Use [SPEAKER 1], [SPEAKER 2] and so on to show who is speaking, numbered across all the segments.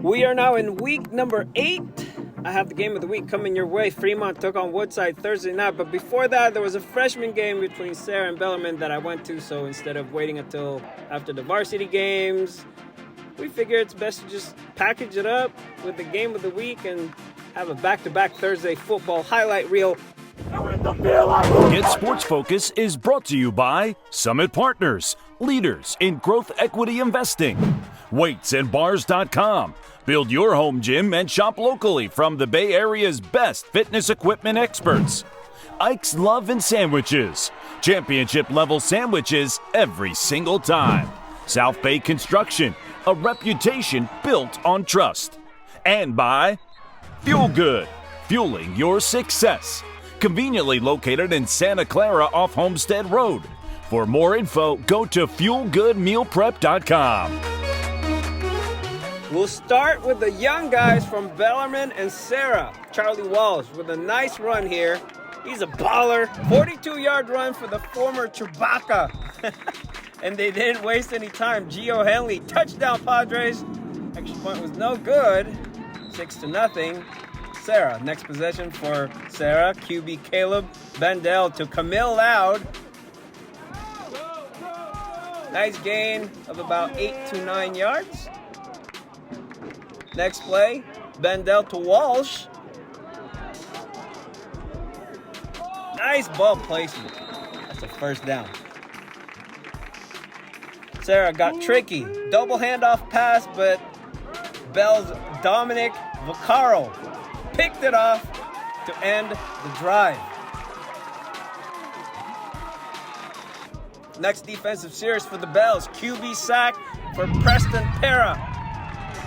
[SPEAKER 1] We are now in week number 8. I have the game of the week coming your way. Fremont took on Woodside Thursday night, but before that, there was a freshman game between Serra and Bellarmine that I went to, so instead of waiting until after the varsity games, we figured it's best to just package it up with the game of the week and have a back-to-back Thursday football highlight reel.
[SPEAKER 2] GetSportsFocus is brought to you by Summit Partners, leaders in growth equity investing. WeightsandBars.com. Build your home gym and shop locally from the Bay Area's best fitness equipment experts. Ike's Love and Sandwiches. Championship-level sandwiches every single time. South Bay Construction. A reputation built on trust. And by Fuel Good. Fueling your success. Conveniently located in Santa Clara off Homestead Road. For more info, go to FuelGoodMealPrep.com.
[SPEAKER 1] We'll start with the young guys from Bellarmine and Serra. Charlie Walsh with a nice run here. He's a baller. 42-yard run for the former Chewbacca. And they didn't waste any time. Gio Henley, touchdown Padres. Extra point was no good. 6-0. Serra, next possession for Serra. QB Caleb Bandel to Camille Loud. Nice gain of about 8 to 9 yards. Next play, Bandel to Walsh. Nice ball placement. That's a first down. Serra got tricky. Double handoff pass, but Bell's Dominic Vaccaro picked it off to end the drive. Next defensive series for the Bells. QB sack for Preston Pera.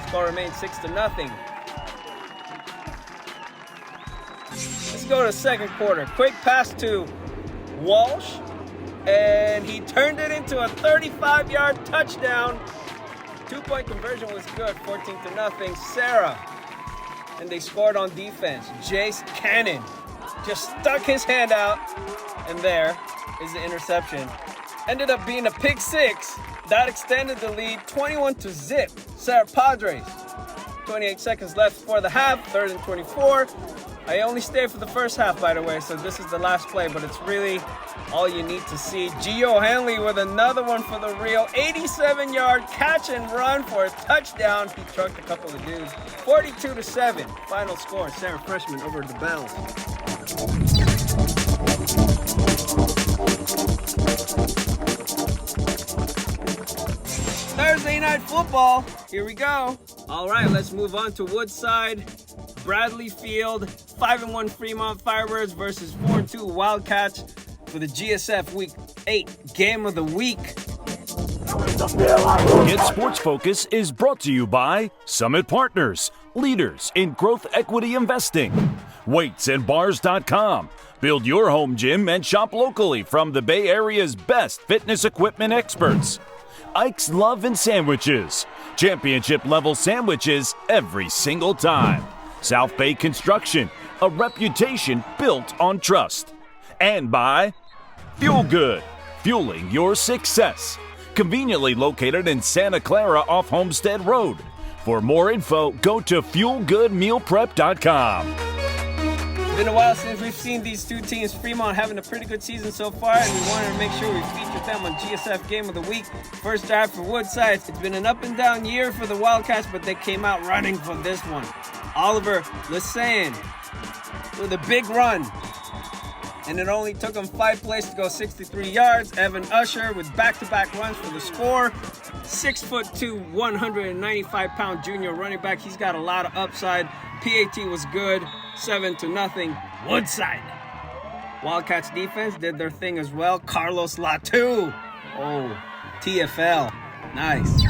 [SPEAKER 1] Score remains 6-0. Let's go to second quarter. Quick pass to Walsh, and he turned it into a 35-yard touchdown. 2-point conversion was good, 14-0. Serra, and they scored on defense. Jace Cannon just stuck his hand out, and there is the interception. Ended up being a pick six. That extended the lead 21-0. Serra Padres. 28 seconds left for the half, 3rd and 24. I only stayed for the first half, by the way, so this is the last play, but it's really all you need to see. Gio Henley with another one for the reel. 87-yard catch and run for a touchdown. He trucked a couple of dudes. 42-7. Final score. Serra freshman over the Bells. Thursday night football. Here we go. All right, let's move on to Woodside. Bradley Field, 5-1 Fremont Firebirds versus 4-2 Wildcats for the GSF Week 8 Game of the Week.
[SPEAKER 2] GetSportsFocus is brought to you by Summit Partners, leaders in growth equity investing. WeightsandBars.com. Build your home gym and shop locally from the Bay Area's best fitness equipment experts. Ike's Love and Sandwiches. Championship-level sandwiches every single time. South Bay Construction. A reputation built on trust. And by Fuel Good. Fueling your success. Conveniently located in Santa Clara off Homestead Road. For more info, go to FuelGoodMealPrep.com.
[SPEAKER 1] It's been a while since we've seen these two teams. Fremont having a pretty good season so far, and we wanted to make sure we featured them on GSF Game of the Week. First drive for Woodside. It's been an up and down year for the Wildcats, but they came out running for this one. Oliver Lassane with a big run, and it only took him 5 plays to go 63 yards. Evan Usher with back-to-back runs for the score. 6'2", 195-pound junior running back. He's got a lot of upside. PAT was good. 7-0. Woodside. Wildcats defense did their thing as well. Carlos Latu. Oh, TFL. Nice.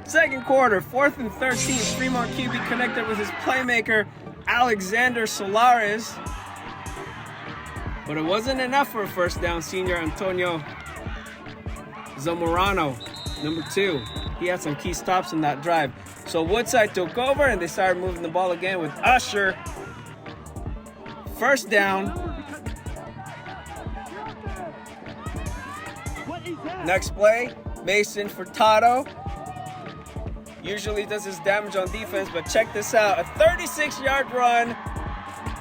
[SPEAKER 1] Second quarter, 4th and 13. Fremont QB connected with his playmaker, Alexander Solares. But it wasn't enough for a first down. Senior Antonio Zamorano, number 2. He had some key stops in that drive. So Woodside took over and they started moving the ball again with Usher. First down. Next play, Mason Furtado usually does his damage on defense, but check this out. A 36-yard run.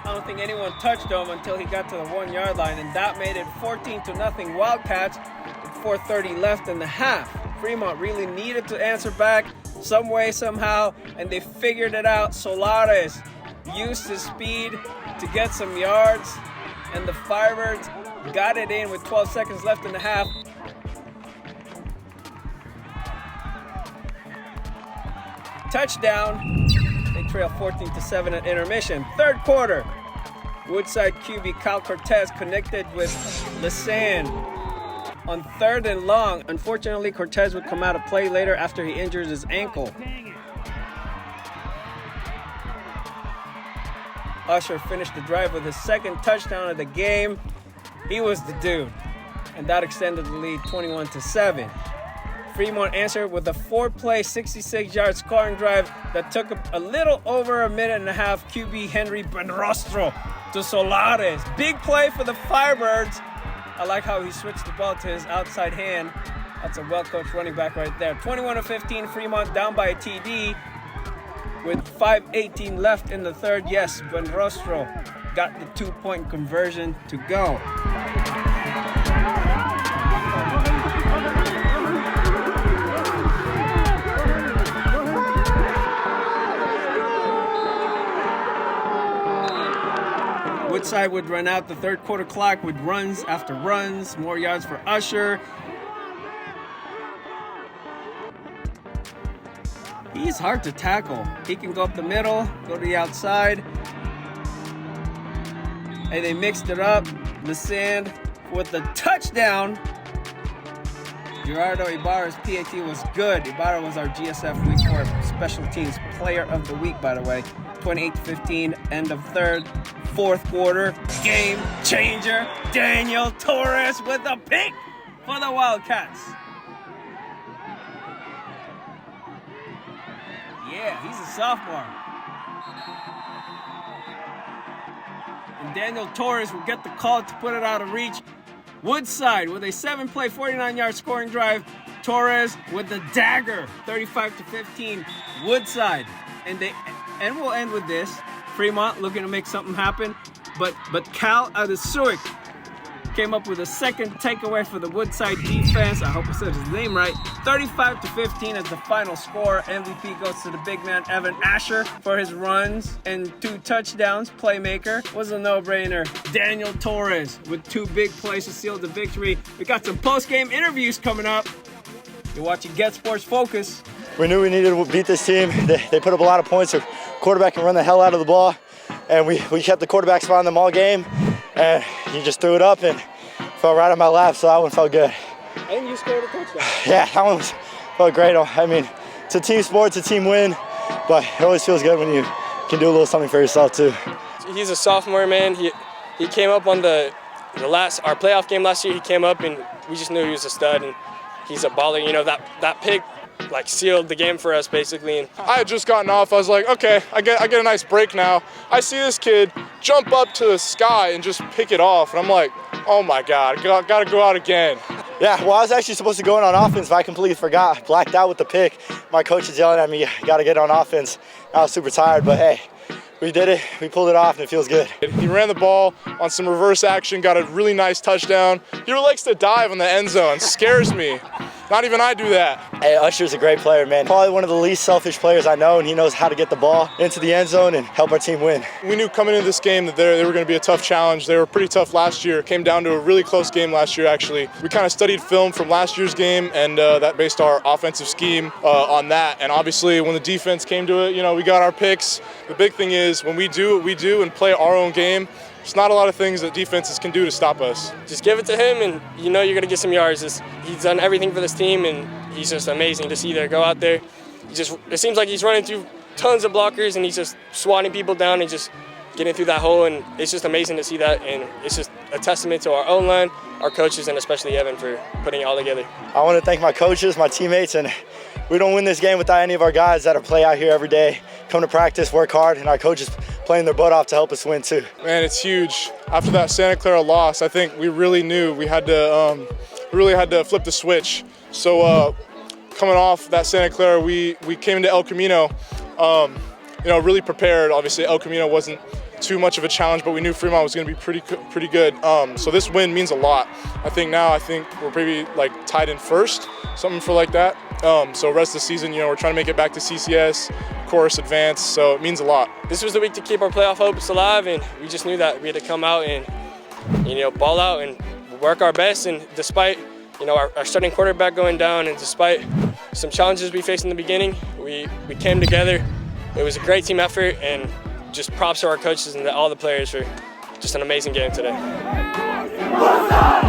[SPEAKER 1] I don't think anyone touched him until he got to the 1-yard line, and that made it 14-0 Wildcats with 4:30 left in the half. Fremont really needed to answer back some way, somehow, and they figured it out. Solares used his speed to get some yards, and the Firebirds got it in with 12 seconds left in the half. Touchdown. They trail 14-7 at intermission. Third quarter. Woodside QB Kyle Cortez connected with Lisanne on 3rd and long. Unfortunately, Cortez would come out of play later after he injures his ankle. Usher finished the drive with his second touchdown of the game. He was the dude, and that extended the lead 21-7. Fremont answered with a 4-play, 66-yard scoring drive that took a little over a minute and a half. QB Henry Benrostro to Solares. Big play for the Firebirds. I like how he switched the ball to his outside hand. That's a well-coached running back right there. 21-15, Fremont down by a TD with 5:18 left in the third. Yes, Benrostro got the 2-point conversion to go. Woodside would run out the third quarter clock with runs after runs, more yards for Usher. He's hard to tackle. He can go up the middle, go to the outside. And they mixed it up. Lisanne with the touchdown. Gerardo Ibarra's PAT was good. Ibarra was our GSF Week 4 Special Teams Player of the Week, by the way. 28-15, end of third. Fourth quarter, game changer. Daniel Torres with a pick for the Wildcats. Yeah, he's a sophomore. And Daniel Torres will get the call to put it out of reach. Woodside with a 7-play, 49-yard scoring drive. Torres with the dagger, 35-15. Woodside, and we'll end with this. Fremont looking to make something happen, but Cal Adesuyik came up with a second takeaway for the Woodside defense. I hope I said his name right. 35-15 as the final score. MVP goes to the big man Evan Asher for his runs and 2 touchdowns. Playmaker was a no-brainer. Daniel Torres with 2 big plays to seal the victory. We got some post-game interviews coming up. You're watching Get Sports Focus.
[SPEAKER 3] We knew we needed to beat this team. They put up a lot of points. The quarterback can run the hell out of the ball. And we kept the quarterback spot on them all game. And he just threw it up and fell right on my lap, so that one felt good.
[SPEAKER 1] And you scored a touchdown.
[SPEAKER 3] Yeah, that one felt great. I mean, it's a team sport, it's a team win, but it always feels good when you can do a little something for yourself too.
[SPEAKER 4] He's a sophomore, man. He came up on our playoff game last year. He came up and we just knew he was a stud, and he's a baller. You know, that pick sealed the game for us basically. And
[SPEAKER 5] I had just gotten off. I was like, okay, I get a nice break now. I see this kid jump up to the sky and just pick it off, and I'm like, oh my God, gotta go out again.
[SPEAKER 3] Yeah, well, I was actually supposed to go in on offense, but I completely forgot. I blacked out with the pick. My coach is yelling at me, gotta get on offense. I was super tired, but hey, we did it. We pulled it off, and it feels good.
[SPEAKER 5] He ran the ball on some reverse action, got a really nice touchdown. He likes to dive in the end zone. Scares me. Not even I do that.
[SPEAKER 3] Hey, Usher's a great player, man. Probably one of the least selfish players I know, and he knows how to get the ball into the end zone and help our team win.
[SPEAKER 5] We knew coming into this game that they were going to be a tough challenge. They were pretty tough last year. Came down to a really close game last year, actually. We kind of studied film from last year's game, and that based our offensive scheme on that. And obviously, when the defense came to it, we got our picks. The big thing is when we do what we do and play our own game, there's not a lot of things that defenses can do to stop us.
[SPEAKER 4] Just give it to him, and you're going to get some yards. He's done everything for this team, and he's just amazing to see there. Go out there. It seems like he's running through tons of blockers, and he's just swatting people down and just getting through that hole, and it's just amazing to see that, and it's just a testament to our own line, our coaches, and especially Evan for putting it all together.
[SPEAKER 3] I want to thank my coaches, my teammates, and we don't win this game without any of our guys that play out here every day, come to practice, work hard, and our coaches playing their butt off to help us win too.
[SPEAKER 5] Man, it's huge. After that Santa Clara loss, I think we really knew we had to really had to flip the switch. So coming off that Santa Clara, we came into El Camino, really prepared. Obviously, El Camino wasn't too much of a challenge, but we knew Fremont was going to be pretty good. So this win means a lot. I think we're maybe like tied in first, something for like that. So rest of the season, we're trying to make it back to CCS, of course, advance. So it means a lot.
[SPEAKER 4] This was the week to keep our playoff hopes alive, and we just knew that we had to come out and ball out and work our best. And despite our starting quarterback going down, and despite some challenges we faced in the beginning, we came together. It was a great team effort, and just props to our coaches and all the players for just an amazing game today.
[SPEAKER 6] Woodside!